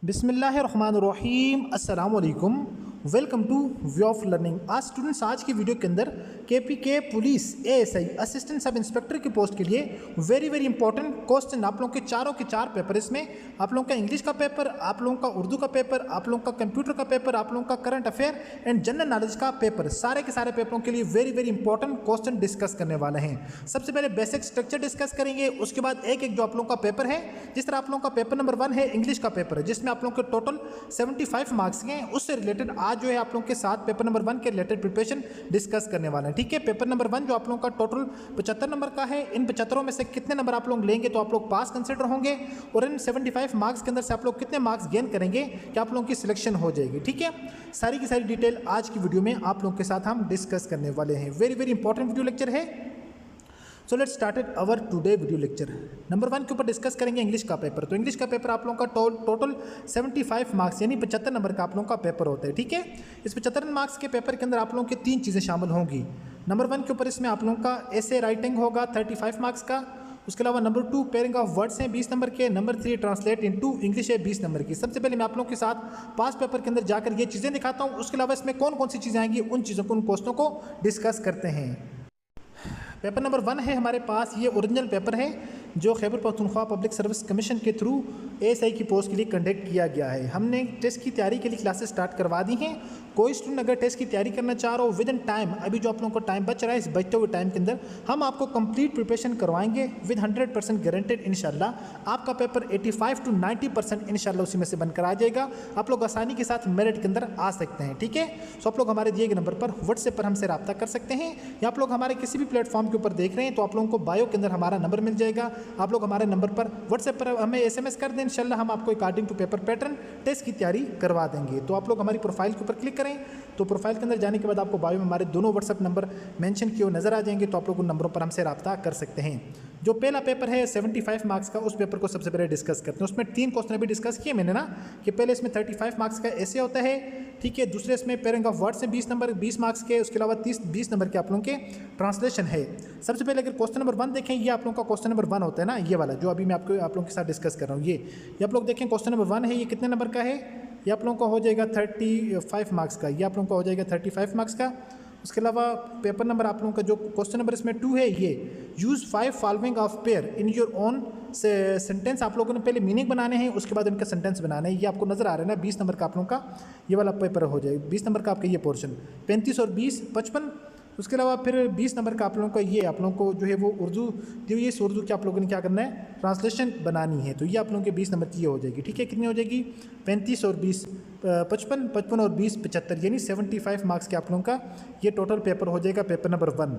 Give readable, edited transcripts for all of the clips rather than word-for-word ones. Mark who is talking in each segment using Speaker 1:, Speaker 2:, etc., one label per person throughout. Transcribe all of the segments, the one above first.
Speaker 1: बिस्मिल्लाहिर्रहमानिर्रहीम अस्सलाम वालेकुम। Welcome two way of learning. आज स्टूडेंट्स आज की वीडियो के अंदर KPK police ASI assistant sub inspector की पोस्ट के लिए वेरी इंपॉर्टेंट क्वेश्चन आप लोगों के चारों के चार पेपर, इसमें आप लोगों का इंग्लिश का पेपर, आप लोगों का उर्दू का पेपर, आप लोगों का कंप्यूटर का पेपर, आप लोगों का current affair and general knowledge का पेपर, सारे के सारे पेपरों के लिए वेरी इंपॉर्टेंट क्वेश्चन डिस्कस करने वाले हैं। सबसे पहले बेसिक स्ट्रक्चर डिस्कस करेंगे, उसके बाद एक जो आप लोगों का पेपर है, जिस तरह आप लोगों का पेपर नंबर 1 है इंग्लिश का पेपर है, जिसमें आप लोगों के टोटल 75 मार्क्स हैं। उससे रिलेटेड आज जो है आप लोगों के साथ पेपर नंबर 1 के रिलेटेड प्रिपरेशन डिस्कस करने वाले हैं। ठीक है, पेपर नंबर 1 जो आप लोगों का टोटल 75 नंबर का है, इन 75 में से कितने नंबर आप लोग लेंगे तो आप लोग पास कंसिडर होंगे, और इन 75 मार्क्स के अंदर से आप लोग कितने मार्क्स गेन करेंगे कि आप लोगों की सिलेक्शन हो जाएगी। ठीक है, सारी की सारी डिटेल आज की वीडियो में आप लोगों के साथ हम डिस्कस करने वाले हैं। वेरी इंपॉर्टेंट वीडियो लेक्चर है। So let's started our today video lecture. Number 1 के ऊपर डिस्कस करेंगे इंग्लिश का पेपर। तो इंग्लिश का पेपर आप लोगों का टोटल 75 मार्क्स यानी 75 नंबर का आप लोगों का पेपर होता है। ठीक है, इस 75 मार्क्स के पेपर के अंदर आप लोगों की 3 चीज़ें शामिल होंगी। नंबर 1 के ऊपर इसमें आप लोगों का एसे राइटिंग होगा 35 मार्क्स का। उसके अलावा नंबर 2 पेयरिंग ऑफ वर्ड्स हैं 20 नंबर के। नंबर 3 ट्रांसलेट इनटू इंग्लिश है 20 नंबर की। सबसे पहले मैं आप लोगों के साथ पास पेपर के अंदर जाकर ये चीज़ें दिखाता हूँ, उसके अलावा इसमें कौन कौन सी चीज़ें आएंगी उन चीज़ों को, उन क्वेश्चनों को डिस्कस करते हैं। पेपर नंबर 1 है हमारे पास, ये ओरिजिनल पेपर है जो Khyber Pakhtunkhwa public service commission के थ्रू एएसआई की पोस्ट के लिए कंडक्ट किया गया है। हमने टेस्ट की तैयारी के लिए क्लासेस स्टार्ट करवा दी हैं। कोई स्टूडेंट अगर टेस्ट की तैयारी करना चाह रहा हो विद इन टाइम, अभी जो आप लोगों को टाइम बच रहा है, इस बचते हुए टाइम के अंदर हम आपको कंप्लीट प्रिपरेशन करवाएंगे विद 100% गारंटेड। इंशाल्लाह आपका पेपर 85 to 90% इंशाल्लाह उसी में से बनकर आ जाएगा। आप लोग आसानी के साथ मेरिट के अंदर आ सकते हैं। ठीक है, सो आप लोग हमारे दिए गए नंबर पर व्हाट्सएप पर हमसे रब्ता कर सकते हैं, या आप लोग हमारे किसी भी प्लेटफॉर्म के ऊपर देख रहे हैं तो आप लोगों को बायो के अंदर हमारा नंबर मिल जाएगा। आप लोग हमारे नंबर पर व्हाट्सएप पर हमें SMS कर दें, इंशाल्लाह हम आपको according to paper pattern test की तैयारी करवा देंगे। तो आप लोग हमारी प्रोफाइल के ऊपर क्लिक करें, तो प्रोफाइल के अंदर जाने के बाद आपको बायो में हमारे दोनों व्हाट्सएप नंबर मेंशन किए हुए नजर आ जाएंगे, तो आप लोग उन नंबरों पर हमसे रब्ता कर सकते हैं। जो पहला पेपर है 75 मार्क्स का, उस पेपर को सबसे पहले डिस्कस करते हैं। उसमें 3 क्वेश्चन अभी डिस्कस किए मैंने ना, कि पहले इसमें 35 मार्क्स का ऐसे होता है। ठीक है, दूसरे इसमें पेयरिंग ऑफ वर्ड्स हैं 20 नंबर 20 मार्क्स के। उसके अलावा 20 नंबर के आप लोगों के ट्रांसलेशन है। सबसे पहले अगर क्वेश्चन नंबर 1 देखें, ये आप लोगों का क्वेश्चन नंबर 1 होता है ना, ये वाला जो अभी मैं आप लोगों के साथ डिस्कस कर रहा हूँ। ये आप लोग देखें क्वेश्चन नंबर 1 है, ये कितने नंबर का है, ये आप लोगों का हो जाएगा 35 मार्क्स का। ये आप लोगों का हो जाएगा 35 मार्क्स का। उसके अलावा पेपर नंबर आप लोगों का जो क्वेश्चन नंबर इसमें 2 है, ये use 5 following of pair in your own sentence. आप लोगों ने पहले मीनिंग बनाने हैं, उसके बाद उनका सेंटेंस बनाना है। ये आपको नजर आ रहा है ना, 20 नंबर का आप लोगों का ये वाला पेपर हो जाएगा। 20 नंबर का आपका ये पोर्शन 35 और 20 55। उसके अलावा फिर 20 नंबर का आप लोगों का ये आप लोगों को जो है वो उर्दू दी हुई है, इस उर्दू की आप लोगों ने क्या करना है, ट्रांसलेशन बनानी है। तो ये आप लोगों के 20 नंबर की ये हो जाएगी। ठीक है, कितनी हो जाएगी, 35 और 20 55 और 20 75, यानी 75 मार्क्स के आप लोगों का ये टोटल पेपर हो जाएगा, पेपर नंबर 1।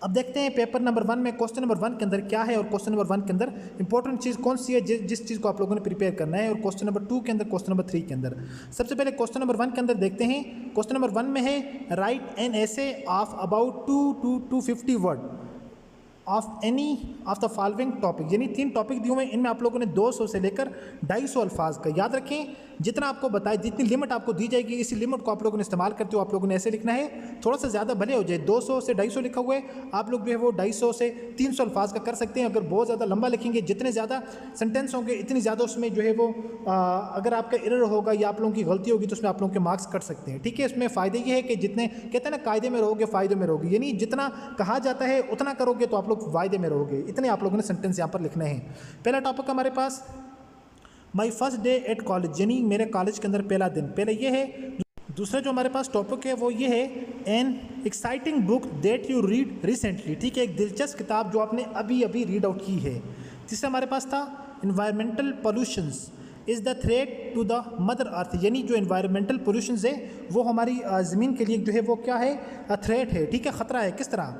Speaker 1: अब देखते हैं पेपर नंबर 1 में क्वेश्चन नंबर 1 के अंदर क्या है, और क्वेश्चन नंबर 1 के अंदर इंपॉर्टेंट चीज़ कौन सी है जिस चीज़ को आप लोगों ने प्रिपेयर करना है, और क्वेश्चन नंबर 2 के अंदर, क्वेश्चन नंबर 3 के अंदर। सबसे पहले क्वेश्चन नंबर 1 के अंदर देखते हैं। क्वेश्चन नंबर 1 में है right an essay of about 250 word of any of the following topic, यानी 3 टॉपिक दिए हुए हैं, इनमें आप लोगों ने 200 से लेकर 250 अल्फाज का। याद रखें, जितना आपको बताए, जितनी लिमिट आपको दी जाएगी, इसी लिमिट को आप लोगों ने इस्तेमाल करते हो आप लोगों ने ऐसे लिखना है। थोड़ा सा ज़्यादा भले हो जाए, 200 से 250 लिखा हुआ है, आप लोग जो है वो 250 से 300 अल्फाज का कर सकते हैं। अगर बहुत ज़्यादा लंबा लिखेंगे, जितने ज़्यादा सेंटेंस होंगे इतनी ज़्यादा उसमें जो है वो अगर आपका एरर होगा या आप लोगों की गलती होगी तो उसमें आप लोगों के मार्क्स कट सकते हैं। ठीक है, इसमें फ़ायदे ये है कि जितने कहते हैं ना, कायदे में रहोगे फ़ायदे में रहोगे, यानी जितना कहा जाता है उतना करोगे तो आप लोग फ़ायदे में रहोगे। इतने आप लोगों ने सेंटेंस यहाँ पर लिखने हैं। पहला टॉपिक हमारे पास my first day at college, यानी मेरे कॉलेज के अंदर पहला दिन, पहले ये है। दूसरा जो हमारे पास टॉपिक है वो ये है an exciting book that you read recently. ठीक है, एक दिलचस्प किताब जो आपने अभी रीड आउट की है। तीसरा हमारे पास था environmental pollutions is the threat to the mother earth, यानी जो इन्वायरमेंटल पॉल्यूशंस है वो हमारी ज़मीन के लिए जो है वो क्या है, थ्रेट है। ठीक है, ख़तरा है। किस तरह,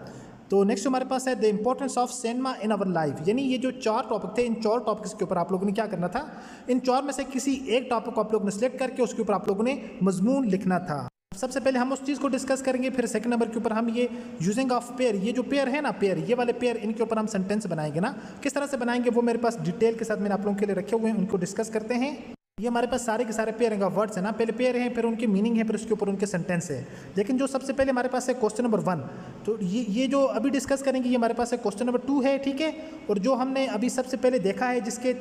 Speaker 1: तो नेक्स्ट हमारे पास है the importance of cinema in our life, यानी ये जो 4 टॉपिक थे, इन 4 टॉपिक्स के ऊपर आप लोगों ने क्या करना था, इन 4 में से किसी एक टॉपिक को आप लोगों ने सिलेक्ट करके उसके ऊपर आप लोगों ने मजमून लिखना था। सबसे पहले हम उस चीज़ को डिस्कस करेंगे, फिर सेकंड नंबर के ऊपर हम ये यूजिंग ऑफ पेयर, ये जो पेयर है ना, पेयर, ये वाले पेयर, इनके ऊपर हम सेंटेंस बनाएंगे ना। किस तरह से बनाएंगे वो मेरे पास डिटेल के साथ मैंने आप लोगों के लिए रखे हुए हैं, उनको डिस्कस करते हैं। ये हमारे पास सारे के सारे पेयरिंग ऑफ वर्ड्स है ना, पहले पेयर हैं, फिर उनकी मीनिंग है, फिर उसके ऊपर उनके सेंटेंस है। लेकिन जो सबसे पहले हमारे पास है क्वेश्चन नंबर 1, तो ये जो अभी डिस्कस करेंगे ये हमारे पास है क्वेश्चन नंबर 2 है। ठीक है, और जो हमने अभी सबसे पहले देखा है जिसके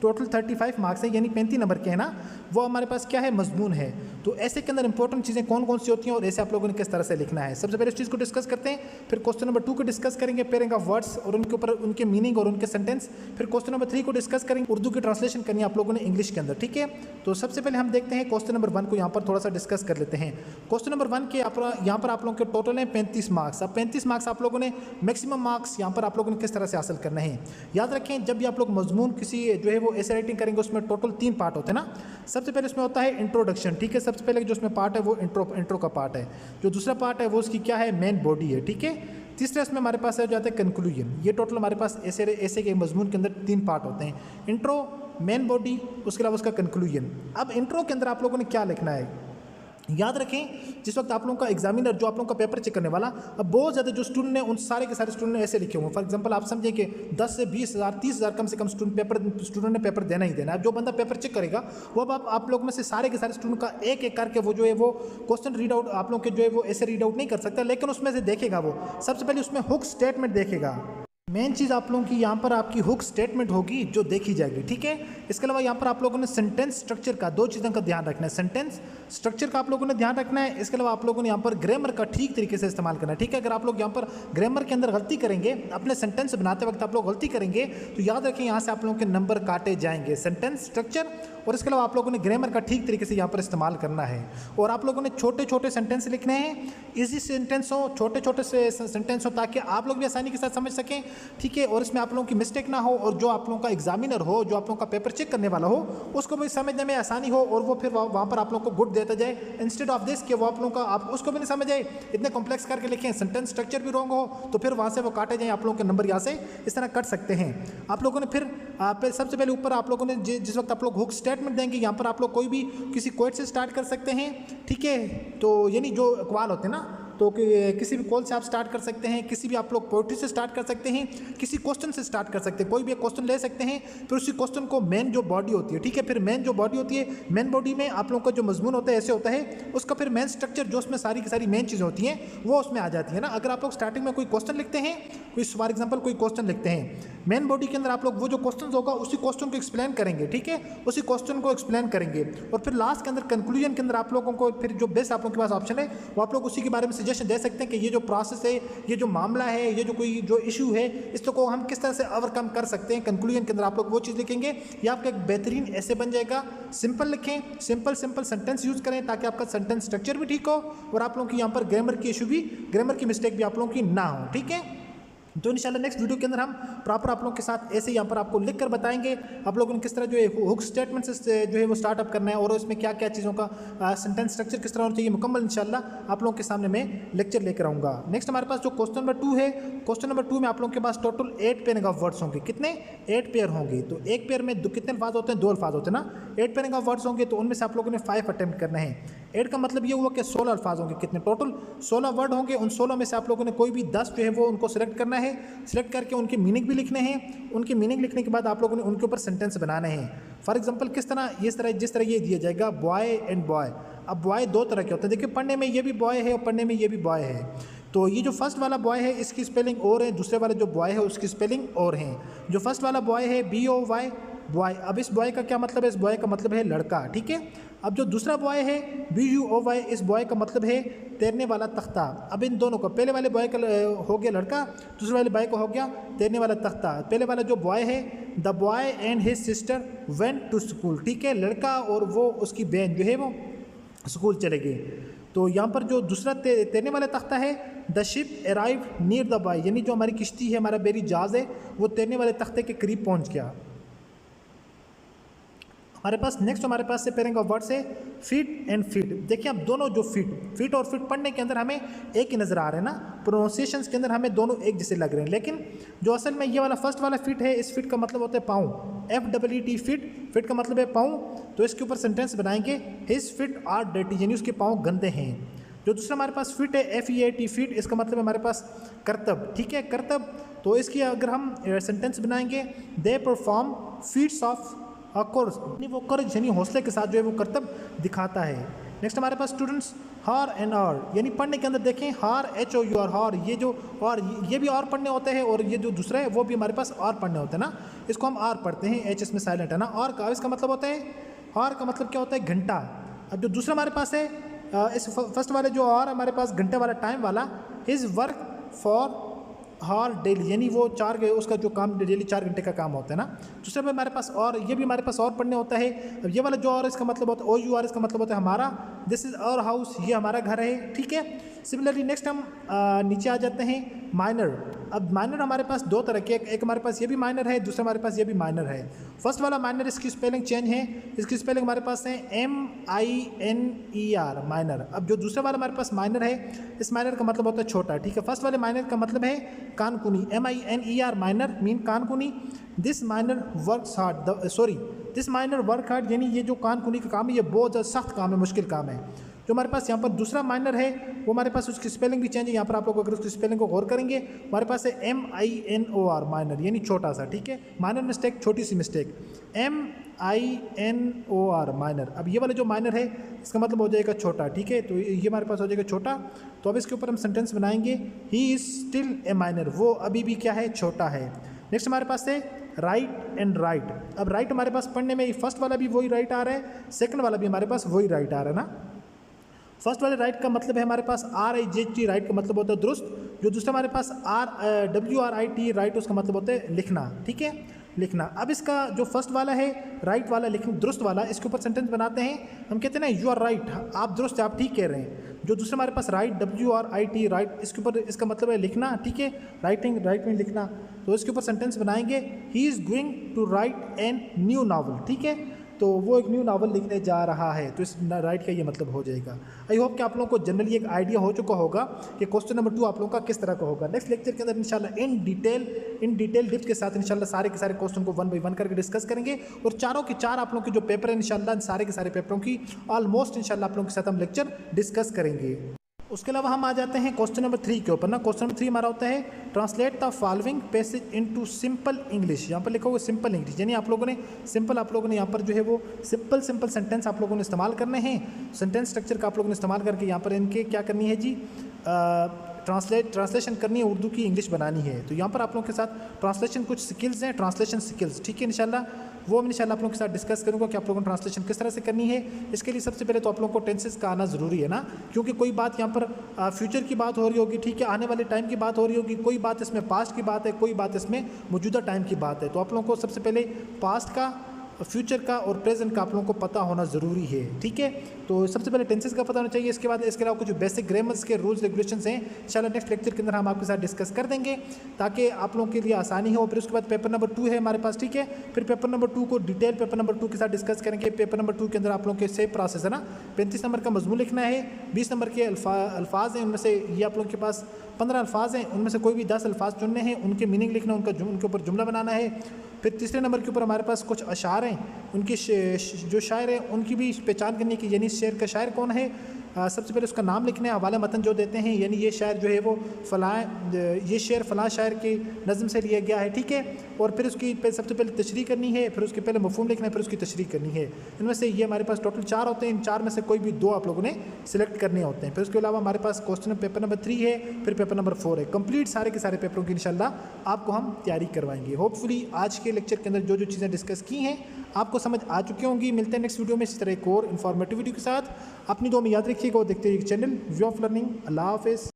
Speaker 1: टोटल 35 मार्क्स है यानी 35 नंबर के हैं ना, वो हमारे पास क्या है, मजमून है। तो ऐसे के अंदर इंपॉर्टेंट चीज़ें कौन कौन सी होती हैं और ऐसे आप लोगों ने किस तरह से लिखना है, सबसे पहले इस चीज़ को डिस्कस करते हैं। फिर क्वेश्चन नंबर 2 को डिस्कस करेंगे, पेयरिंग ऑफ वर्ड्स और उनके ऊपर उनके मीनिंग और उनके सेंटेंस। फिर क्वेश्चन नंबर 3 को डिस्कस करेंगे, उर्दू की ट्रांसलेशन करनी है आप लोगों ने इंग्लिश के अंदर, ठीक है। तो सबसे पहले हम देखते हैं क्वेश्चन नंबर 1 को यहाँ पर थोड़ा सा डिस्कस कर लेते हैं। क्वेश्चन नंबर 1 के यहाँ पर आप लोगों के टोटल हैं 35 मार्क्स। अब 35 मार्क्स आप लोगों ने मैक्सिमम मार्क्स यहाँ पर आप लोगों ने किस तरह से हासिल करना है। याद रखें जब भी आप लोग मजमून किसी जो है वो ऐसे राइटिंग करेंगे उसमें टोटल 3 पार्ट होते हैं ना। सबसे पहले उसमें होता है इंट्रोडक्शन, ठीक है, सबसे पहले जो उसमें पार्ट है वो इंट्रो का पार्ट है। जो दूसरा पार्ट है वो उसकी क्या है, मेन बॉडी है, ठीक है। तीसरा इसमें हमारे पास है जाता है कंक्लूजन। ये टोटल हमारे पास ऐसे के मजमून के अंदर 3 पार्ट होते हैं, इंट्रो, मेन बॉडी, उसके अलावा उसका कंक्लूजन। अब इंट्रो के अंदर आप लोगों ने क्या लिखना है, याद रखें जिस वक्त आप लोगों का एग्जामिनर जो आप लोगों का पेपर चेक करने वाला, अब बहुत ज़्यादा जो स्टूडेंट हैं उन सारे के सारे स्टूडेंट ने ऐसे लिखे हुए हैं। फॉर एग्जांपल आप समझें कि 10 से 20,000 30,000 कम से कम स्टूडेंट ने पेपर देना ही देना है। अब जो बंदा पेपर चेक करेगा वो अब आप लोग में से सारे के सारे स्टूडेंट का एक एक करके वो जो है वो क्वेश्चन रीड आउट आप लोग के जो है वो ऐसे रीड आउट नहीं कर सकता, लेकिन उसमें से देखेगा वो सबसे पहले उसमें हुक स्टेटमेंट देखेगा। मेन चीज़ आप लोगों की यहाँ पर आपकी हुक स्टेटमेंट होगी जो देखी जाएगी, ठीक है। इसके अलावा यहाँ पर आप लोगों ने सेंटेंस स्ट्रक्चर का 2 चीज़ों का ध्यान रखना है, सेंटेंस स्ट्रक्चर का आप लोगों ने ध्यान रखना है। इसके अलावा आप लोगों ने यहाँ पर ग्रामर का ठीक तरीके से इस्तेमाल करना है, ठीक है। अगर आप लोग यहाँ पर ग्रामर के अंदर गलती करेंगे, अपने सेंटेंस बनाते वक्त आप लोग गलती करेंगे तो याद रखें यहाँ से आप लोगों के नंबर काटे जाएंगे। सेंटेंस स्ट्रक्चर और इसके अलावा आप लोगों ने ग्रामर का ठीक तरीके से यहाँ पर इस्तेमाल करना है। और आप लोगों ने छोटे छोटे सेंटेंस लिखने हैं, इजी सेंटेंस हो, छोटे छोटे से सेंटेंस हो, ताकि आप लोग भी आसानी के साथ समझ सकें, ठीक है। और इसमें आप लोगों की मिस्टेक ना हो और जो आप लोगों का एग्जामिनर हो, जो आप लोगों का पेपर चेक करने वाला हो, उसको भी समझने में आसानी हो और वो फिर वहाँ पर आप लोगों को गुड देता जाए, इंस्टेड ऑफ दिस कि वो आप लोगों का आप उसको भी नहीं समझ आए, इतने कॉम्प्लेक्स करके लिखें, सेंटेंस स्ट्रक्चर भी रॉन्ग हो तो फिर वहाँ से वो काटे जाए, आप लोगों के नंबर यहाँ से इस तरह कट सकते हैं। आप लोगों ने फिर सबसे पहले ऊपर आप लोगों ने जिस वक्त आप लोग हुक स्टेटमेंट देंगे यहाँ पर आप लोग कोई भी किसी क्वेट से स्टार्ट कर सकते हैं, ठीक है। तो यानी जो इकबाल होते हैं ना, तो किसी भी कॉल से आप स्टार्ट कर सकते हैं, किसी भी आप लोग पोइट्री से स्टार्ट कर सकते हैं, किसी क्वेश्चन से स्टार्ट कर सकते हैं, कोई भी एक क्वेश्चन ले सकते हैं। फिर उसी क्वेश्चन को मेन जो बॉडी होती है, ठीक है, फिर मेन जो बॉडी होती है, मेन बॉडी में आप लोगों का जो मजमून होता है ऐसे होता है, उसका फिर मेन स्ट्रक्चर जो उसमें सारी की सारी मेन चीज़ें होती हैं वो उसमें आ जाती है ना। अगर आप लोग स्टार्टिंग में कोई क्वेश्चन लिखते हैं, कोई फॉर एग्जाम्पल कोई क्वेश्चन लिखते हैं, मेन बॉडी के अंदर आप लोग वो जो क्वेश्चन होगा उसी क्वेश्चन को एक्सप्लेन करेंगे, ठीक है, उसी क्वेश्चन को एक्सप्लेन करेंगे। और फिर लास्ट के अंदर कंक्लूजन के अंदर आप लोगों को फिर जो बेस्ट आप लोगों के पास ऑप्शन है वो आप लोग उसी के बारे में सजेशन दे सकते हैं कि ये जो प्रोसेस है, ये जो मामला है, ये जो कोई जो इशू है, इसको हम किस तरह से ओवरकम कर सकते हैं। कंक्लूजन के अंदर आप लोग वो चीज़ लिखेंगे, ये आपका एक बेहतरीन ऐसे बन जाएगा। सिंपल लिखें, सिंपल सेंटेंस यूज़ करें ताकि आपका सेंटेंस स्ट्रक्चर भी ठीक हो और आप लोगों की यहाँ पर ग्रामर की इशू भी, ग्रामर की मिस्टेक भी आप लोगों की ना हो, ठीक है। तो इंशाल्लाह नेक्स्ट वीडियो के अंदर हम प्रॉपर आप लोगों के साथ ऐसे यहाँ पर आपको लिख कर बताएंगे आप लोगों ने किस तरह जो है हुक स्टेटमेंट से जो है वो स्टार्टअप करना है और उसमें क्या क्या चीज़ों का सेंटेंस स्ट्रक्चर किस तरह होना चाहिए मुकम्मल इंशाल्लाह आप लोगों के सामने मैं लेक्चर लेकर आऊँगा। नेक्स्ट हमारे पास जो क्वेश्चन नंबर 2 है, क्वेश्चन नंबर 2 में आप लोगों के पास टोटल 8 पेयरिंग ऑफ वर्ड्स होंगे। कितने? 8 पेयर होंगे। तो एक पेयर में कितने अल्फाज होते हैं? 2 अल्फाज होते हैं ना। 8 पेयरिंग ऑफ वर्ड्स होंगे तो उनमें से आप लोगों ने 5 अटैम्प्ट करना है। 8 का मतलब ये हुआ कि 16 अल्फाज होंगे। कितने? टोटल 16 वर्ड होंगे। उन 16 में से आप लोगों ने कोई भी 10 जो है वो उनको सिलेक्ट करना है। सिलेक्ट करके उनके मीनिंग भी लिखने हैं। उनके मीनिंग लिखने के बाद आप लोगों ने उनके ऊपर सेंटेंस बनाने हैं। फॉर एग्जांपल किस तरह, जिस तरह ये दिया जाएगा बॉय एंड बॉय। अब बॉय 2 तरह के होते हैं। देखिए पढ़ने में ये भी बॉय है और पढ़ने में ये भी बॉय है। तो ये जो फर्स्ट वाला बॉय है इसकी स्पेलिंग और है, दूसरे वाले जो बॉय है उसकी स्पेलिंग और है। जो फर्स्ट वाला बॉय है BOY बॉय। अब इस बॉय का क्या मतलब है? इस बॉय का मतलब है लड़का, ठीक है। अब जो दूसरा बॉय है BUOY, इस बॉय का मतलब है तैरने वाला तख्ता। अब इन दोनों को, पहले वाले बॉय का हो गया लड़का, दूसरे वाले बॉय को हो गया तैरने वाला तख्ता। पहले वाला जो बॉय है the boy and his sister went to school, ठीक है। लड़का और वो उसकी बहन जो है वो स्कूल चले गए। तो यहाँ पर जो दूसरा तैरने वाला तख्ता है the ship arrive near the boy, यानी जो हमारी किश्ती है, हमारा बेरी जहाज़ है, वो तैरने वाले तख्ते के करीब पहुँच गया। हमारे पास नेक्स्ट हमारे पास से पेयरिंग ऑफ वर्ड्स है फिट एंड फिट। देखिए अब दोनों जो फिट और फिट पढ़ने के अंदर हमें एक ही नज़र आ रहे हैं ना, प्रोनाउंसिएशंस के अंदर हमें दोनों एक जैसे लग रहे हैं। लेकिन जो असल में ये वाला फर्स्ट वाला फिट है, इस फिट का मतलब होता है पाँव। FEET फिट का मतलब है पाँव। तो इसके ऊपर सेंटेंस बनाएंगे हिज फिट आर डर्टी, यानी उसके पाँव गंदे हैं। जो दूसरा हमारे पास फिट है FEAT फिट, इसका मतलब है हमारे पास करतब, ठीक है, करतब। तो इसकी अगर हम सेंटेंस बनाएंगे they perform feats of course, वो कोर्ज यानी हौसले के साथ जो है वो करतब दिखाता है। नेक्स्ट हमारे पास स्टूडेंट्स हार एंड आर, यानी पढ़ने के अंदर देखें हार HOUR हार, ये जो और ये भी और पढ़ने होते हैं और ये जो दूसरा है वो भी हमारे पास और पढ़ने होते हैं ना, इसको हम आर पढ़ते हैं, H इसमें साइलेंट है ना। और का इसका मतलब होता है, हार का मतलब क्या होता है घंटा। अब जो दूसरा हमारे पास है इस फर्स्ट वाले जो और हमारे पास घंटे वाला टाइम वाला, हिज वर्क फॉर हार डेली, यानी वो उसका जो काम डेली 4 घंटे का काम होता है ना। दूसरे में हमारे पास और, ये भी हमारे पास और पढ़ने होता है। अब ये वाला जो और इसका मतलब होता है OUR, इसका मतलब होता है हमारा, दिस इज़ आवर हाउस, ये हमारा घर है, ठीक है। सिमिलरली नेक्स्ट हम नीचे आ जाते हैं माइनर। अब माइनर हमारे पास दो तरह के, एक हमारे पास ये भी माइनर है, दूसरा हमारे पास ये भी माइनर है। फर्स्ट वाला माइनर, इसकी स्पेलिंग चेंज है, इसकी स्पेलिंग हमारे पास है MINER माइनर। अब जो दूसरा वाला हमारे पास माइनर है, इस माइनर का मतलब होता है छोटा, ठीक है। फर्स्ट वाले माइनर का मतलब है कानकुनी, MINER माइनर मीन कानकुनी। This minor works hard, this minor work hard, यानी ये जो कानकुनी का काम है ये बहुत ज़्यादा सख्त काम है, मुश्किल काम है। जो हमारे पास यहाँ पर दूसरा माइनर है वो हमारे पास उसकी स्पेलिंग भी चेंज है। यहाँ पर आप लोग अगर उसकी स्पेलिंग को गौर करेंगे, हमारे पास है MINOR माइनर, यानी छोटा सा, ठीक है। माइनर मिस्टेक, छोटी सी मिस्टेक, MINOR माइनर। अब ये वाला जो माइनर है इसका मतलब हो जाएगा छोटा, ठीक है। तो ये हमारे पास हो जाएगा छोटा। तो अब इसके ऊपर हम सेंटेंस बनाएंगे, he is still a minor, वो अभी भी क्या है, छोटा है। नेक्स्ट हमारे पास है राइट एंड राइट। अब राइट हमारे पास पढ़ने में फर्स्ट वाला भी वही राइट आ रहा है, सेकंड वाला भी हमारे पास वही राइट आ रहा है ना। फर्स्ट वाले राइट का मतलब है हमारे पास RIGHT, राइट का मतलब होता है दुरुस्त। जो दूसरा हमारे पास WRIT राइट, उसका मतलब होता है लिखना, ठीक है, लिखना। अब इसका जो फर्स्ट वाला है राइट वाला, लिखना दुरुस्त वाला, इसके ऊपर सेंटेंस बनाते हैं हम, कहते हैं ना यू आर राइट, आप दुरुस्त, आप ठीक कह रहे हैं। जो दूसरा हमारे पास राइट WRIT राइट, इसके ऊपर इसका मतलब है लिखना, ठीक है, राइट में लिखना। तो इसके ऊपर सेंटेंस बनाएंगे, he is going to write an new novel, ठीक है, तो वो एक न्यू नावल लिखने जा रहा है। तो इस राइट का ये मतलब हो जाएगा। आई होप कि आप लोगों को जनरली एक आइडिया हो चुका होगा कि क्वेश्चन नंबर 2 आप लोगों का किस तरह का होगा। नेक्स्ट लेक्चर के अंदर इंशाल्लाह इन डिटेल डिप्स के साथ इंशाल्लाह सारे के सारे क्वेश्चन को 1 बाय 1 करके डिस्कस करेंगे, और चारों के चार आप लोगों के जो पेपर है इंशाल्लाह सारे के सारे पेपरों की ऑलमोस्ट इंशाल्लाह आप लोगों के साथ हम लेक्चर डिस्कस करेंगे। उसके अलावा हम आ जाते हैं क्वेश्चन नंबर 3 के ऊपर ना। क्वेश्चन नंबर 3 हमारा होता है translate the following passage into simple English. यहाँ पर लिखा हुआ सिंपल इंग्लिश, यानी आप लोगों ने यहाँ पर जो है वो सिंपल सेंटेंस आप लोगों ने इस्तेमाल करने हैं। सेंटेंस स्ट्रक्चर का आप लोगों ने इस्तेमाल करके यहाँ पर इनके क्या करनी है जी, ट्रांसलेशन करनी है, उर्दू की इंग्लिश बनानी है। तो यहाँ पर आप लोगों के साथ ट्रांसलेशन कुछ स्किल्स हैं, ट्रांसलेशन स्किल्स, ठीक है। इंशाल्लाह वो मैं इंशाल्लाह आप लोगों के साथ डिस्कस करूँगा कि आप लोगों को ट्रांसलेशन किस तरह से करनी है। इसके लिए सबसे पहले तो आप लोगों को टेंसेस का आना ज़रूरी है ना, क्योंकि कोई बात यहाँ पर फ्यूचर की बात हो रही होगी, ठीक है, आने वाले टाइम की बात हो रही होगी, कोई बात इसमें पास्ट की बात है, कोई बात इसमें मौजूदा टाइम की बात है। तो आप लोगों को सबसे पहले पास्ट का, फ्यूचर का और प्रेजेंट का आप लोगों को पता होना ज़रूरी है, ठीक है। तो सबसे पहले टेंसेस का पता होना चाहिए। इसके बाद इसके अलावा कुछ बेसिक ग्रामर्स के रूल्स रेगुलेशंस हैं, इंशाल्लाह नेक्स्ट लेक्चर के अंदर हम आपके साथ डिस्कस कर देंगे ताकि आप लोगों के लिए आसानी हो। फिर उसके बाद पेपर नंबर 2 है हमारे पास, ठीक है। फिर पेपर नंबर 2 को डिटेल पेपर नंबर 2 के साथ डिस्कस करेंगे। पेपर नंबर 2 के अंदर आप लोगों के सेम प्रोसेस है ना, 35 नंबर का मजमून लिखना है, 20 नंबर के अल्फाज हैं, उनमें से ये आप लोगों के पास 15 अल्फाज हैं, उनमें से कोई भी 10 अल्फाज चुनने हैं, उनके मीनिंग लिखना, उनके ऊपर जुमला बनाना है। फिर तीसरे नंबर के ऊपर हमारे पास कुछ अशार हैं, उनकी जो शायर हैं उनकी भी पहचान करनी की, यानी शेर का शायर कौन है। सबसे पहले उसका नाम लिखना है, हवाला मतन जो देते हैं, यानी ये शायर जो है वो ये शेर फ़लाँ शायर की नज़म से लिया गया है, ठीक है। और फिर उसकी सबसे पहले तशरीह करनी है, फिर उसके पहले मफ़हूम लिखना है, फिर उसकी तशरीह करनी है। इनमें से ये हमारे पास टोटल 4 होते हैं, इन 4 में से कोई भी 2 आप लोगों ने सिलेक्ट करने होते हैं। फिर उसके अलावा हमारे पास क्वेश्चन पेपर नंबर 3 है, फिर पेपर नंबर 4 है। कंप्लीट सारे के सारे पेपरों की इंशाल्लाह आपको हम तैयारी करवाएंगे। होपफुली आज के लेक्चर के अंदर जो जो चीज़ें डिस्कस की हैं आपको समझ आ चुकी होंगी। मिलते हैं नेक्स्ट वीडियो में इसी तरह एक और इन्फॉर्मेटिव वीडियो के साथ। अपनी दुआ में याद रखिएगा और देखते रहिए चैनल व्यू ऑफ लर्निंग। अल्लाह हाफ़िज़।